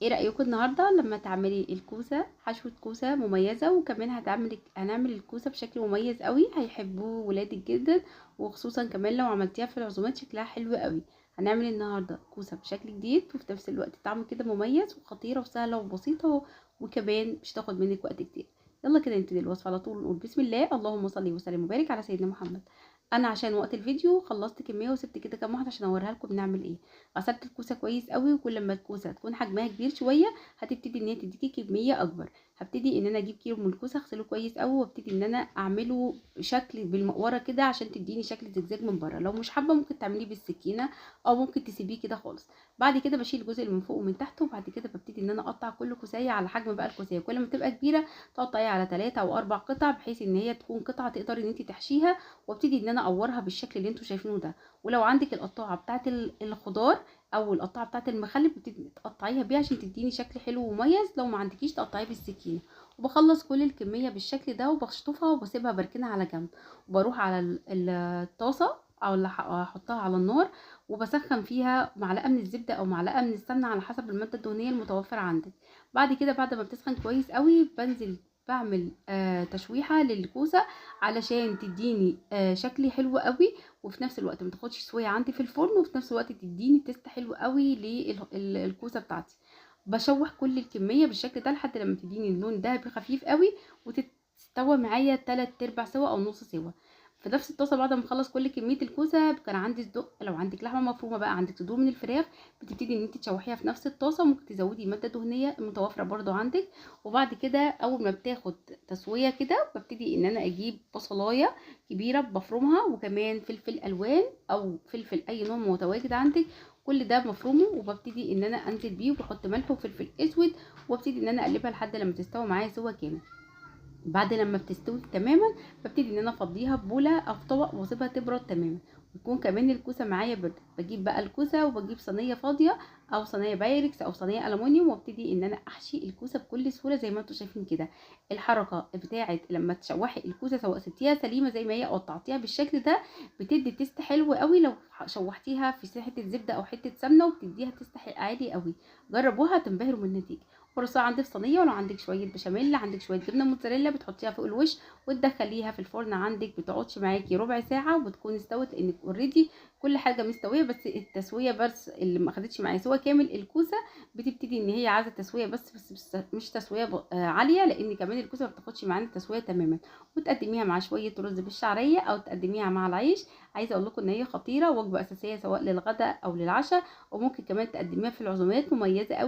ايه رأيكم النهارده لما تعملي الكوسه حشوه كوسه مميزه، وكمان هنعمل الكوسه بشكل مميز قوي هيحبوه ولادك جدا، وخصوصا كمان لو عملتيها في العزومات شكلها حلو قوي. هنعمل النهارده كوسه بشكل جديد وفي نفس الوقت طعم كده مميز وخطيره وسهله وبسيطه، وكمان مش تاخد منك وقت كتير. يلا كده نبتدي الوصفه على طول، نقول بسم الله، اللهم صل وسلم وبارك على سيدنا محمد. انا عشان وقت الفيديو خلصت كميه وسبت كده كام واحده عشان اوريها لكم بنعمل ايه. غسلت الكوسه كويس قوي، وكل ما الكوسه تكون حجمها كبير شويه هتبتدي ان هي تديكي كميه اكبر. هبتدي ان انا اجيب كيلو من الكوسه اغسله كويس قوي، وابتدي ان انا اعمله شكل بالمقوره كده عشان تديني شكل زجزاج من بره. لو مش حابه ممكن تعمليه بالسكينه او ممكن تسيبيه كده خالص. بعد كده بشيل الجزء اللي من فوق ومن تحت، وبعد كده ببتدي ان انا اقطع كل كوسايه على حجم بقى الكوسايه. كل ما تبقى كبيره تقطعيها على 3 او 4 قطع، بحيث ان هي تكون قطعه تقدري ان انت تحشيها، وابتدي ان انا اقورها بالشكل اللي انتوا شايفينه ده. ولو عندك القطاعه بتاعه الخضار او القطعه بتاعه المخلل بتبتدي تقطعيها بيها عشان تديني شكل حلو ومميز. لو ما عندكيش تقطعيه بالسكينه. وبخلص كل الكميه بالشكل ده وبشطفها وبسيبها بركنها على جنب، وبروح على الطاسه او اللي هحطها على النار، وبسخن فيها معلقه من الزبده او معلقه من السمنه على حسب الماده الدهنيه المتوفره عندك. بعد كده بعد ما بتسخن كويس قوي بنزل بعمل تشويحه للكوسه علشان تديني شكل حلو قوي، وفي نفس الوقت ما تاخدش سويه عندي في الفرن، وفي نفس الوقت تديني تيست حلو قوي للكوسه بتاعتي. بشوح كل الكميه بالشكل ده لحد لما تديني اللون دهبي خفيف قوي، وتستوى معايا 3/4 سوا او نص سوا. في نفس الطاسه بعد ما اخلص كل كميه الكوسه كان عندي صدق، لو عندك لحمه مفرومه بقى، عندك صدور من الفراخ، بتبتدي ان انت تشوحيها في نفس الطاسه، وممكن تزودي ماده دهنيه متوفره برضو عندك. وبعد كده اول ما بتاخد تسويه كده ببتدي ان انا اجيب بصلايه كبيره بفرمها، وكمان فلفل الوان او فلفل اي نوع متواجد عندك، كل ده مفرومه، وببتدي ان انا انزل بيه وبحط ملح وفلفل اسود، وابتدي ان انا اقلبها لحد لما تستوي معايا سوا كامل. بعد لما بتستوي تماما ببتدي ان انا افضيها ببوله او في طبق واسيبها تبرد تماما، ويكون كمان الكوسه معايا برد. بجيب بقى الكوسه وبجيب صينيه فاضيه او صينيه بايركس او صينيه الومنيوم، وابتدي ان انا احشي الكوسه بكل سهوله زي ما انتم شايفين كده. الحركه بتاعه لما تشوحي الكوسه سواء سبتيها سليمه زي ما هي او قطعتيها بالشكل ده بتدي تيست حلو قوي. لو شوحتيها في حته زبده او حته سمنه وبتديها تيست عالي قوي. جربوها تنبهروا من النتيجه. ورصها عندك في صينيه، ولو عندك شويه بشاميل عندك شويه جبنه موتزاريلا بتحطيها فوق الوش وتدخليها في الفرن عندك. بتقعدش معاكي ربع ساعه وبتكون استوت، لانك اوريدي كل حاجه مستويه، بس التسويه بس اللي ما خدتش معايا سوا كامل الكوسه بتبتدي ان هي عايزه تسويه بس مش تسويه عاليه، لان كمان الكوسه ما بتاخدش معانا التسويه تماما. وتقدميها مع شويه رز بالشعريه او تقدميها مع العيش. عايزه اقول لكم ان هي خطيره، وجبه اساسيه سواء للغداء او للعشاء، وممكن كمان تقدميها في العزومات، مميزه قوي.